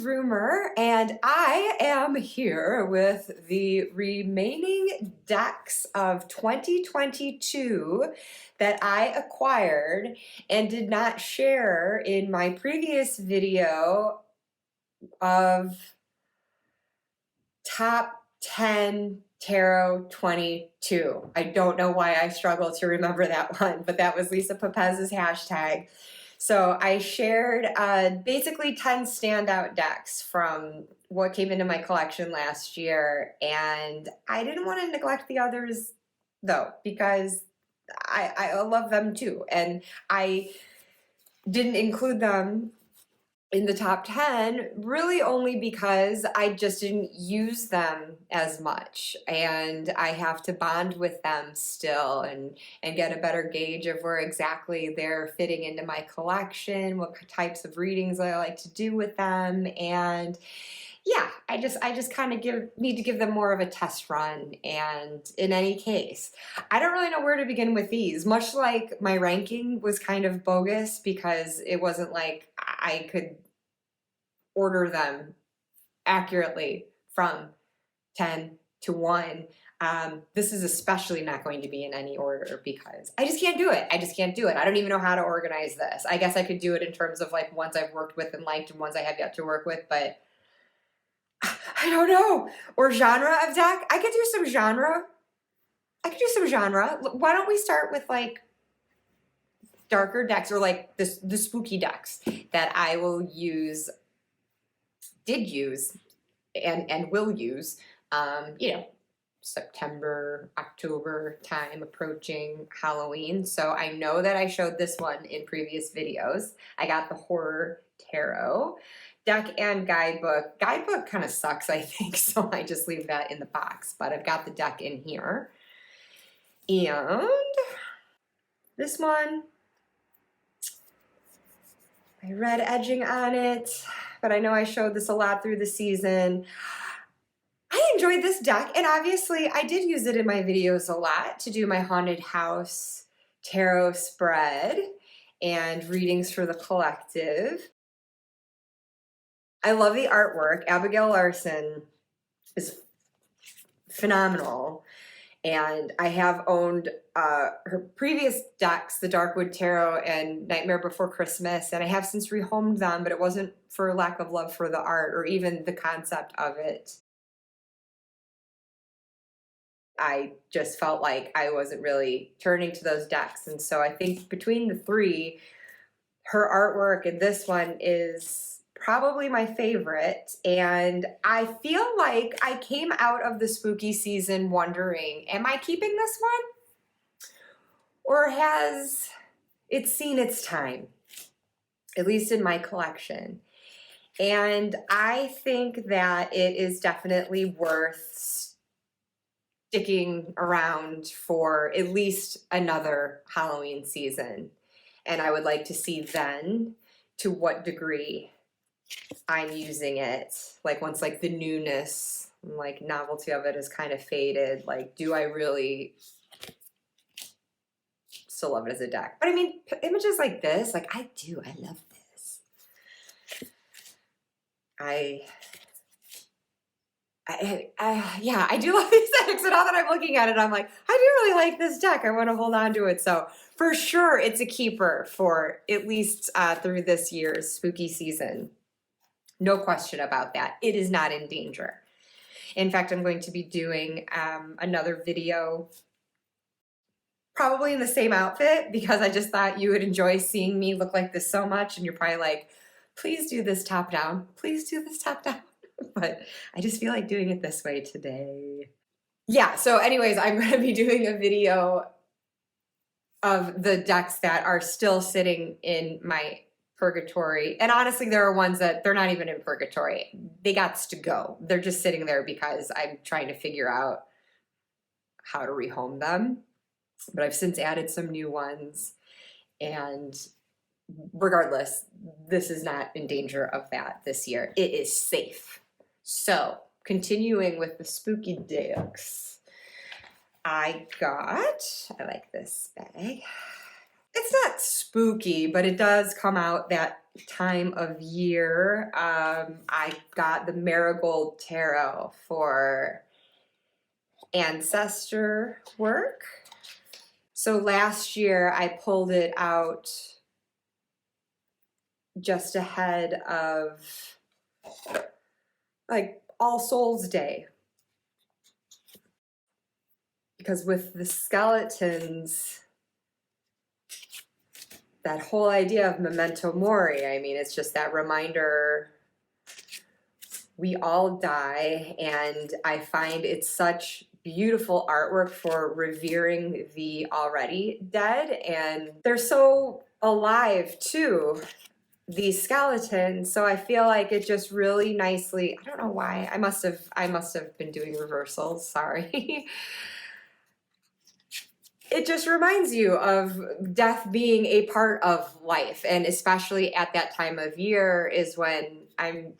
Rumor, and I am here with the remaining decks of 2022 that I acquired and did not share in my previous video of top 10 Tarot 22. I don't know why I struggle to remember that one, but that was Lisa Pepez's hashtag. So I shared basically 10 standout decks from what came into my collection last year, and I didn't want to neglect the others though, because I love them too, and I didn't include them in the top 10 really only because I just didn't use them as much, and I have to bond with them still and get a better gauge of where exactly they're fitting into my collection, what types of readings I like to do with them, and yeah, I just kind of need to give them more of a test run. And in any case, I don't really know where to begin with these, much like my ranking was kind of bogus because it wasn't like I could order them accurately from 10 to 1. This is especially not going to be in any order because I just can't do it. I just can't do it. I don't even know how to organize this. I guess I could do it in terms of like ones I've worked with and liked and ones I have yet to work with, but I don't know. Or genre of deck. I could do some genre. Why don't we start with like darker decks or like the spooky decks that I will use, did use, and will use, you know, September, October time approaching Halloween. So I know that I showed this one in previous videos. I got the Horror Tarot deck and guidebook. Guidebook kind of sucks, I think, so I just leave that in the box, but I've got the deck in here. And this one, I read edging on it, but I know I showed this a lot through the season. I enjoyed this deck, and obviously I did use it in my videos a lot to do my haunted house tarot spread and readings for the collective. I love the artwork. Abigail Larson is phenomenal, and I have owned her previous decks, the Darkwood Tarot and Nightmare Before Christmas, and I have since rehomed them, but it wasn't for lack of love for the art or even the concept of it. I just felt like I wasn't really turning to those decks, and so I think between the three, her artwork and this one is probably my favorite, and I feel like I came out of the spooky season wondering, am I keeping this one? Or has it seen its time, at least in my collection? And I think that it is definitely worth sticking around for at least another Halloween season. And I would like to see then to what degree I'm using it, like once like the newness, like novelty of it is kind of faded, like do I really still love it as a deck? But I mean, images like this, like I love this. Yeah, I do love these decks, and now that I'm looking at it, I'm like, I do really like this deck. I want to hold on to it. So for sure, it's a keeper for at least through this year's spooky season. No question about that. It is not in danger. In fact, I'm going to be doing another video probably in the same outfit because I just thought you would enjoy seeing me look like this so much, and you're probably like, please do this top down. Please do this top down. But I just feel like doing it this way today. Yeah, so anyways, I'm going to be doing a video of the decks that are still sitting in my purgatory. And honestly, there are ones that they're not even in purgatory. They got to go. They're just sitting there because I'm trying to figure out how to rehome them. But I've since added some new ones. And regardless, this is not in danger of that this year. It is safe. So continuing with the spooky decks, I like this bag. It's not spooky, but it does come out that time of year, I got the Marigold Tarot for ancestor work. So last year I pulled it out just ahead of like All Souls Day. Because with the skeletons, that whole idea of memento mori, I mean, it's just that reminder we all die, and I find it's such beautiful artwork for revering the already dead, and they're so alive too, these skeletons. So I feel like it just really nicely, I don't know why, I must have been doing reversals, sorry. It just reminds you of death being a part of life, and especially at that time of year is when I'm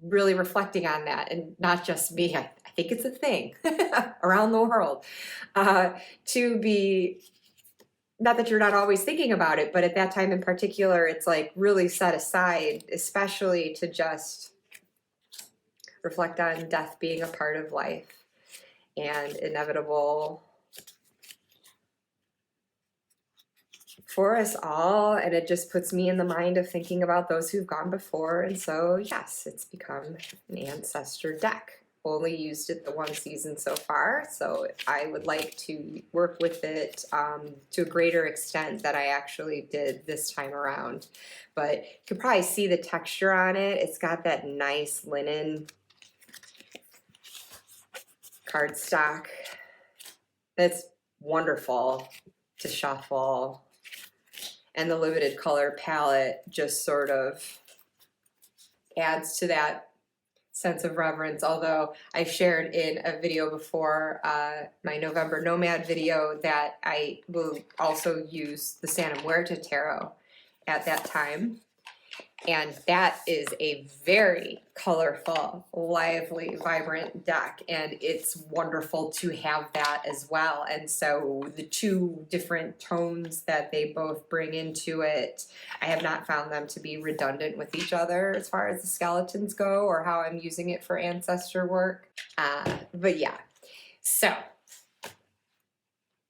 really reflecting on that, and not just me. I think it's a thing around the world to be, not that you're not always thinking about it, but at that time in particular, it's like really set aside, especially to just reflect on death being a part of life and inevitable for us all. And it just puts me in the mind of thinking about those who've gone before. And so yes, it's become an ancestor deck. Only used it the one season so far, so I would like to work with it to a greater extent that I actually did this time around. But you can probably see the texture on it. It's got that nice linen cardstock. It's wonderful to shuffle. And the limited color palette just sort of adds to that sense of reverence. Although I shared in a video before, my November Nomad video, that I will also use the Santa Muerta Tarot at that time. And that is a very colorful, lively, vibrant deck, and it's wonderful to have that as well. And so the two different tones that they both bring into it, I have not found them to be redundant with each other as far as the skeletons go, or how I'm using it for ancestor work. But yeah, so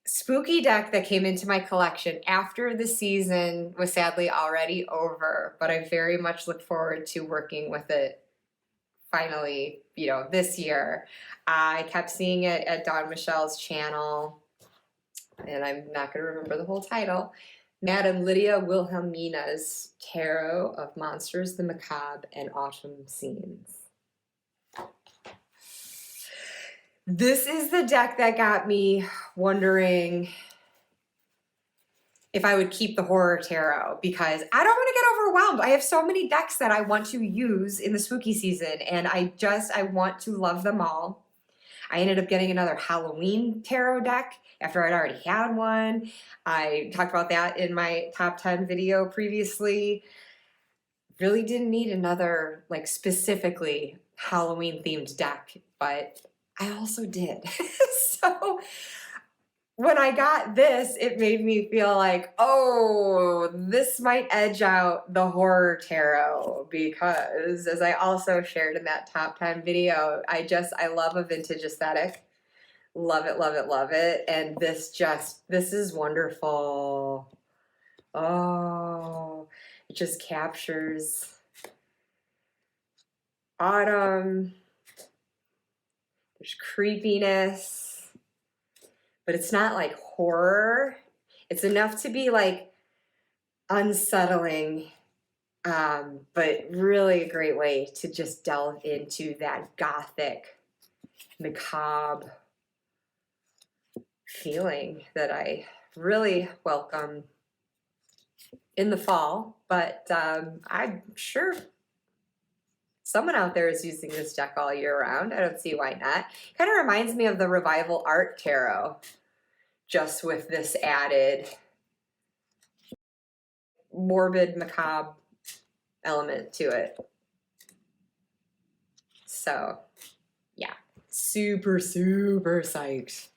spooky deck that came into my collection after the season was sadly already over, but I very much look forward to working with it finally, you know, this year. I kept seeing it at Dawn Michelle's channel, and I'm not going to remember the whole title. Madame Lydia Wilhelmina's Tarot of Monsters, the Macabre, and Autumn Scenes. This is the deck that got me wondering if I would keep the Horror Tarot, because I don't want to get overwhelmed. I have so many decks that I want to use in the spooky season, and I want to love them all. I ended up getting another Halloween tarot deck after I'd already had one. I talked about that in my top 10 video previously. Really didn't need another, like, specifically Halloween themed deck, but I also did. So when I got this, it made me feel like, oh, this might edge out the Horror Tarot, because as I also shared in that top 10 video, I love a vintage aesthetic. Love it, love it, love it. And this is wonderful. Oh, it just captures autumn. There's creepiness, but it's not like horror. It's enough to be like unsettling, but really a great way to just delve into that gothic, macabre feeling that I really welcome in the fall. But I'm sure someone out there is using this deck all year round. I don't see why not. Kind of reminds me of the Revival Art Tarot, just with this added morbid, macabre element to it. So, yeah, super, super psyched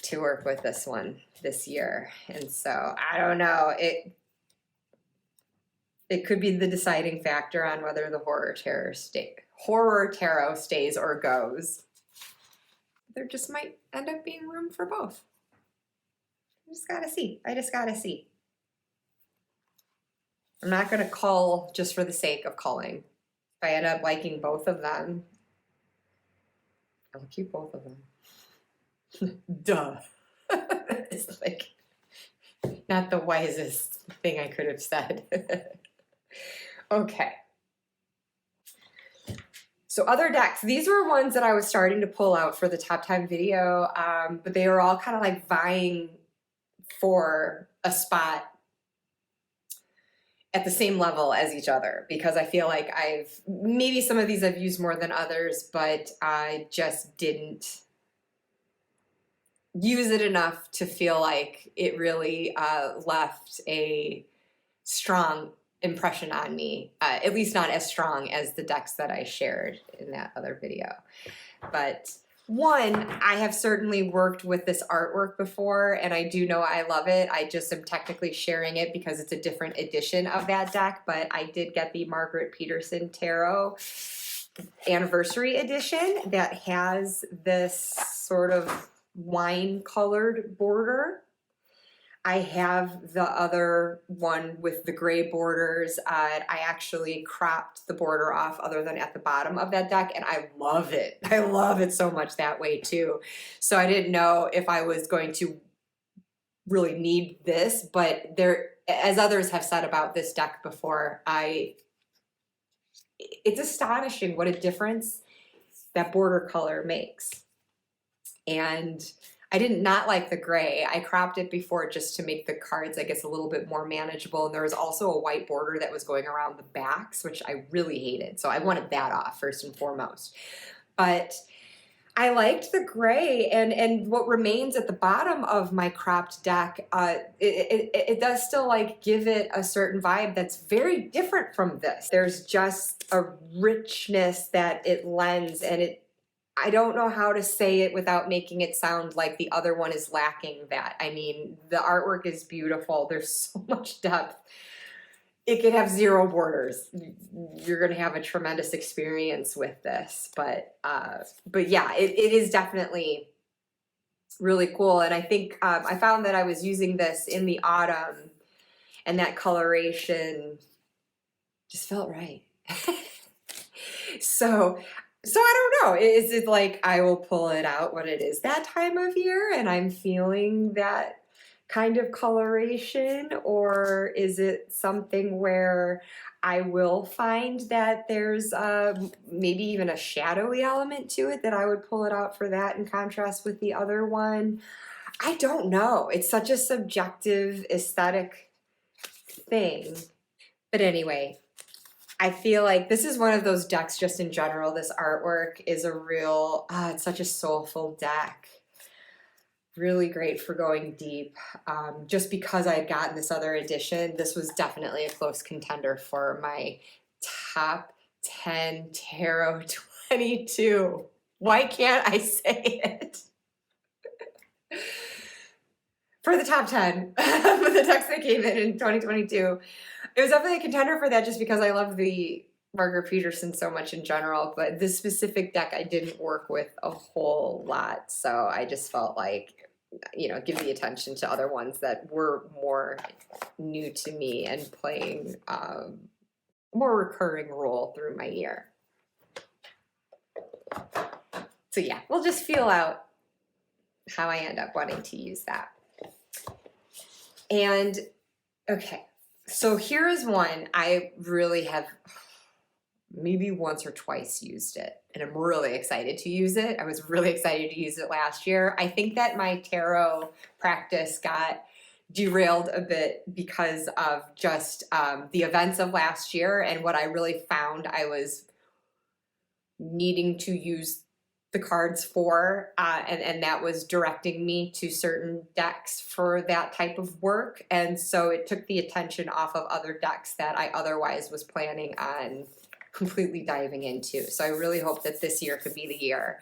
to work with this one this year. And so, I don't know, it could be the deciding factor on whether the horror tarot stays or goes. There just might end up being room for both. I just gotta see. I just gotta see. I'm not gonna cull just for the sake of culling. If I end up liking both of them, I'll keep both of them. Duh. It's like not the wisest thing I could have said. Okay. So other decks, these were ones that I was starting to pull out for the top 10 video, but they were all kind of like vying for a spot at the same level as each other, because I feel like maybe some of these I've used more than others, but I just didn't use it enough to feel like it really left a strong impression on me, at least not as strong as the decks that I shared in that other video. But one, I have certainly worked with this artwork before, and I do know I love it. I just am technically sharing it because it's a different edition of that deck, but I did get the Margarete Petersen Tarot Anniversary Edition that has this sort of wine-colored border. I have the other one with the gray borders. I actually cropped the border off other than at the bottom of that deck, and I love it. I love it so much that way too. So I didn't know if I was going to really need this, but there, as others have said about this deck before, it's astonishing what a difference that border color makes. And I did not like the gray. I cropped it before just to make the cards, I guess, a little bit more manageable. And there was also a white border that was going around the backs, which I really hated. So I wanted that off first and foremost. But I liked the gray, and what remains at the bottom of my cropped deck, it does still like give it a certain vibe that's very different from this. There's just a richness that it lends, and I don't know how to say it without making it sound like the other one is lacking that. I mean, the artwork is beautiful. There's so much depth. It could have zero borders. You're going to have a tremendous experience with this. But yeah, it is definitely really cool. And I think I found that I was using this in the autumn, and that coloration just felt right. So I don't know. Is it like I will pull it out when it is that time of year and I'm feeling that kind of coloration, or is it something where I will find that there's maybe even a shadowy element to it that I would pull it out for that in contrast with the other one? I don't know. It's such a subjective aesthetic thing. But anyway, I feel like this is one of those decks just in general. This artwork is a real, it's such a soulful deck. Really great for going deep. Just because I had gotten this other edition, this was definitely a close contender for my top 10 Tarot 22. Why can't I say it? For the top 10 for the decks that came in 2022. It was definitely a contender for that just because I love the Margarete Petersen so much in general, but this specific deck I didn't work with a whole lot, so I just felt like, you know, give the attention to other ones that were more new to me and playing a more recurring role through my year. So yeah, we'll just feel out how I end up wanting to use that. And okay, so here is one I really have maybe once or twice used it, and I'm really excited to use it. I was really excited to use it last year. I think that my tarot practice got derailed a bit because of just the events of last year, and what I really found I was needing to use the cards for, and that was directing me to certain decks for that type of work. And so it took the attention off of other decks that I otherwise was planning on completely diving into. So I really hope that this year could be the year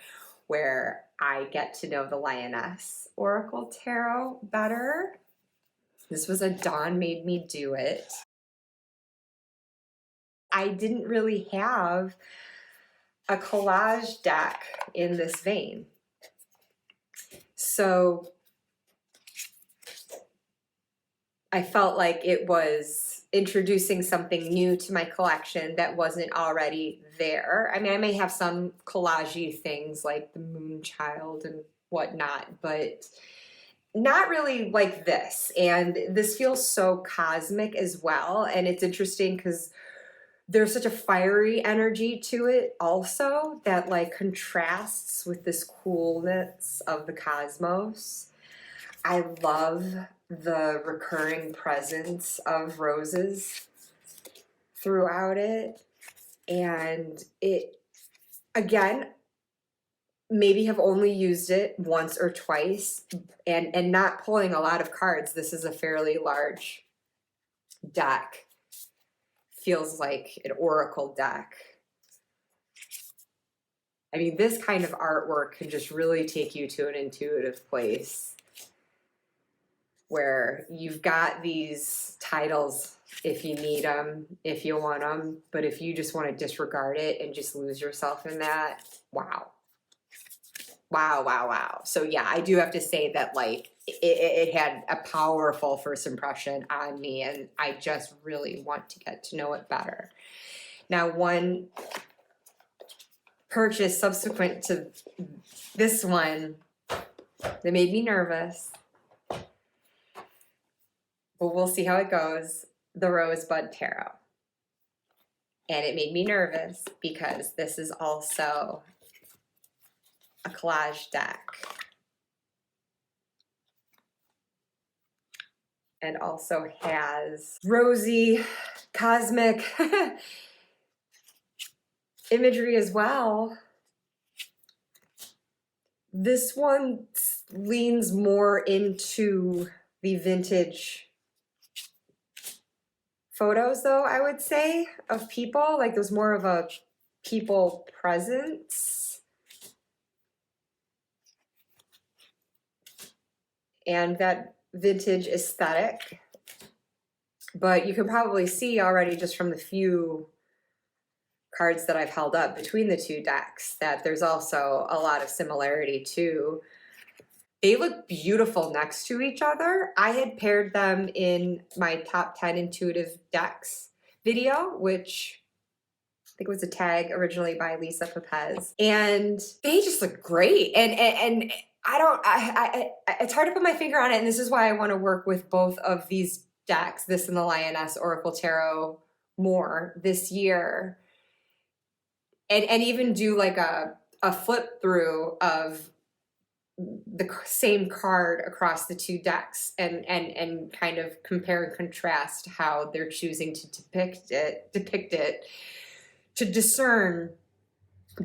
where I get to know the Lioness Oracle Tarot better. This was a Dawn Made Me Do It. I didn't really have a collage deck in this vein. So I felt like it was introducing something new to my collection that wasn't already there. I mean, I may have some collage-y things like the Moon Child and whatnot, but not really like this. And this feels so cosmic as well. And it's interesting because there's such a fiery energy to it also that like contrasts with this coolness of the cosmos. I love the recurring presence of roses throughout it. And it, again, maybe have only used it once or twice and not pulling a lot of cards. This is a fairly large deck. Feels like an oracle deck. I mean, this kind of artwork can just really take you to an intuitive place where you've got these titles if you need them, if you want them, but if you just want to disregard it and just lose yourself in that, wow. Wow, wow, wow. So yeah, I do have to say that like it had a powerful first impression on me, and I just really want to get to know it better. Now, one purchase subsequent to this one that made me nervous, but we'll see how it goes, the Rosebud Tarot. And it made me nervous because this is also a collage deck. And also has rosy, cosmic imagery as well. This one leans more into the vintage photos, though, I would say, of people. Like there's more of a people presence. And that vintage aesthetic. But you can probably see already just from the few cards that I've held up between the two decks that there's also a lot of similarity too. They look beautiful next to each other. I had paired them in my top 10 intuitive decks video, which I think was a tag originally by Lisa Pepez. And they just look great. And it's hard to put my finger on it, and this is why I want to work with both of these decks, this and the Lioness Oracle Tarot, more this year, and even do like a flip through of the same card across the two decks, and kind of compare and contrast how they're choosing to depict it to discern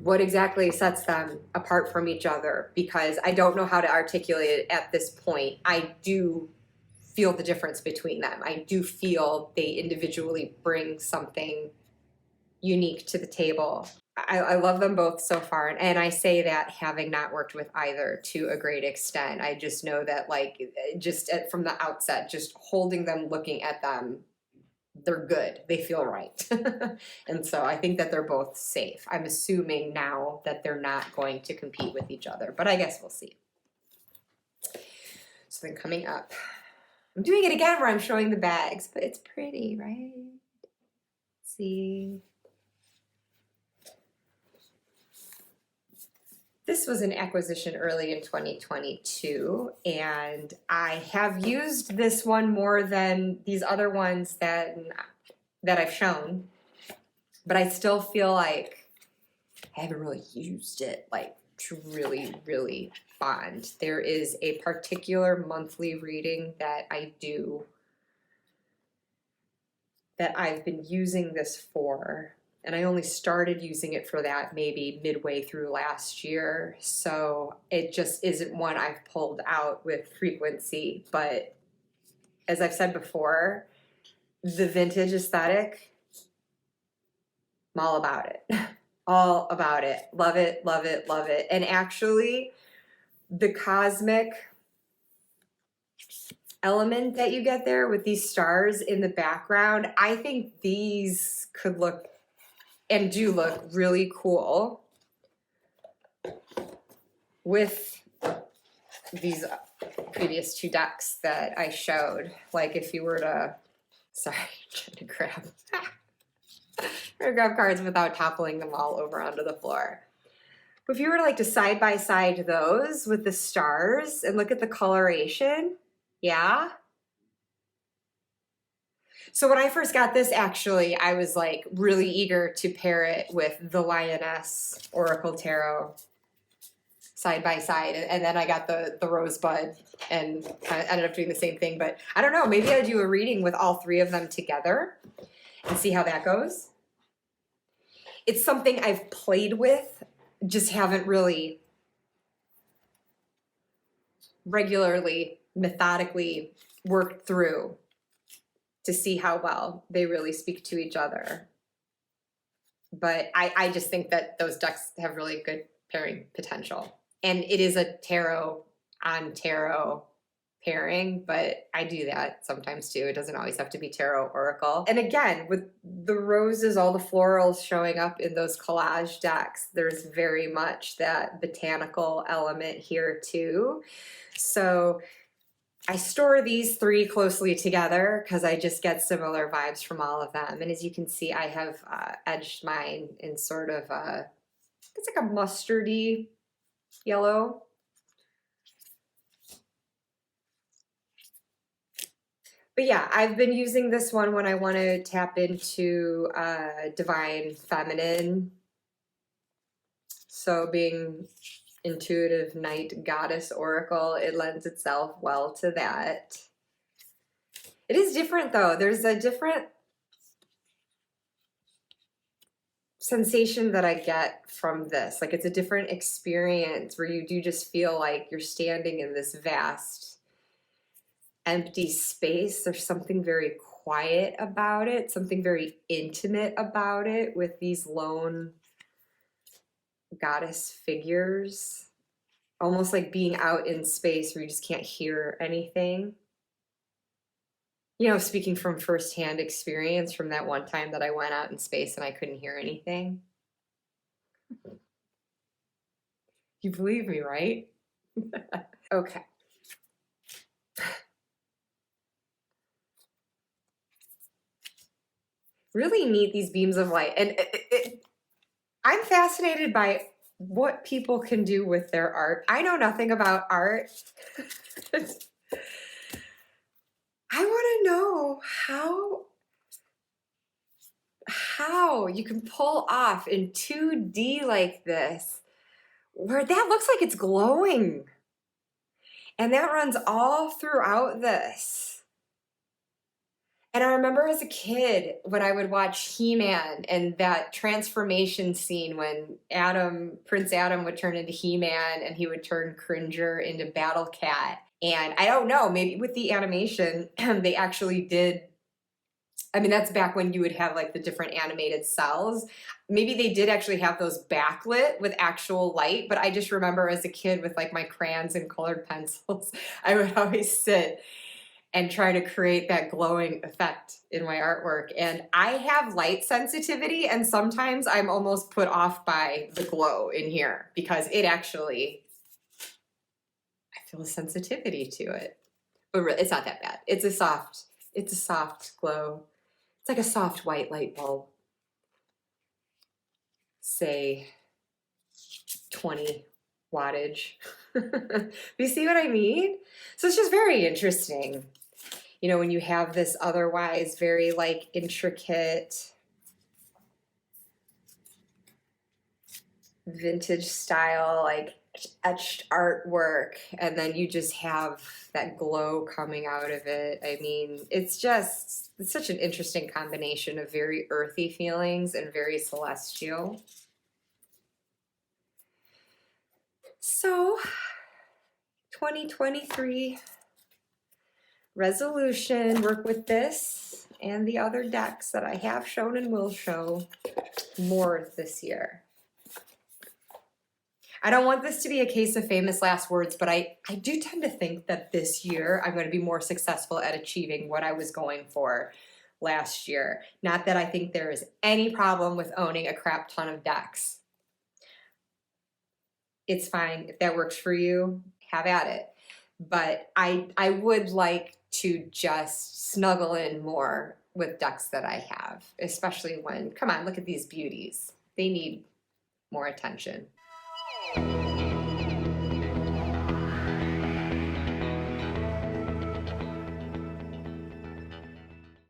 what exactly sets them apart from each other, because I don't know how to articulate it at this point. I do feel the difference between them. I do feel they individually bring something unique to the table. I love them both so far, and I say that having not worked with either to a great extent. I just know that like just from the outset, just holding them, looking at them, they're good. They feel right. And so I think that they're both safe. I'm assuming now that they're not going to compete with each other, but I guess we'll see. So then coming up, I'm doing it again where I'm showing the bags, but it's pretty, right? Let's see. This was an acquisition early in 2022, and I have used this one more than these other ones that I've shown, but I still feel like I haven't really used it like to really, really bond. There is a particular monthly reading that I do that I've been using this for, and I only started using it for that maybe midway through last year. So it just isn't one I've pulled out with frequency. But as I've said before, the vintage aesthetic, I'm all about it. All about it. Love it, love it, love it. And actually, the cosmic element that you get there with these stars in the background, I think these could look and do look really cool with these previous two decks that I showed. Like if you were to, sorry, trying to grab cards without toppling them all over onto the floor. If you were to like to side by side those with the stars and look at the coloration, yeah. So when I first got this, actually, I was like really eager to pair it with the Lioness Oracle Tarot side by side. And then I got the Rosebud and kind of ended up doing the same thing. But I don't know, maybe I do a reading with all three of them together and see how that goes. It's something I've played with, just haven't really regularly, methodically worked through to see how well they really speak to each other. But I just think that those decks have really good pairing potential. And it is a tarot on tarot pairing, but I do that sometimes too. It doesn't always have to be tarot oracle. And again, with the roses, all the florals showing up in those collage decks, there's very much that botanical element here too. So I store these three closely together because I just get similar vibes from all of them. And as you can see, I have edged mine in sort of a, it's like a mustardy yellow. But yeah, I've been using this one when I want to tap into divine feminine. So being intuitive night goddess oracle, it lends itself well to that. It is different though. There's a different sensation that I get from this. Like it's a different experience where you do just feel like you're standing in this vast empty space. There's something very quiet about it, something very intimate about it with these lone goddess figures, almost like being out in space where you just can't hear anything. You know, speaking from firsthand experience from that one time that I went out in space and I couldn't hear anything. You believe me, right? Okay. Really neat, these beams of light. And I'm fascinated by what people can do with their art. I know nothing about art. I want to know how you can pull off in 2D like this, where that looks like it's glowing. And that runs all throughout this. And I remember as a kid when I would watch He-Man and that transformation scene when Prince Adam would turn into He-Man and he would turn Cringer into Battle Cat. And I don't know, maybe with the animation, they actually did. I mean, that's back when you would have like the different animated cells. Maybe they did actually have those backlit with actual light, but I just remember as a kid with like my crayons and colored pencils, I would always sit and try to create that glowing effect in my artwork. And I have light sensitivity, and sometimes I'm almost put off by the glow in here because it actually, I feel a sensitivity to it. But really, it's not that bad. It's a soft glow. It's like a soft white light bulb. Say 20 wattage. You see what I mean? So it's just very interesting. You know, when you have this otherwise very like intricate vintage style, like etched artwork, and then you just have that glow coming out of it. I mean, it's such an interesting combination of very earthy feelings and very celestial. So 2023 resolution, work with this and the other decks that I have shown and will show more this year. I don't want this to be a case of famous last words, but I do tend to think that this year I'm going to be more successful at achieving what I was going for last year. Not that I think there is any problem with owning a crap ton of decks. It's fine. If that works for you, have at it. But I would like to just snuggle in more with decks that I have, especially when, come on, look at these beauties. They need more attention.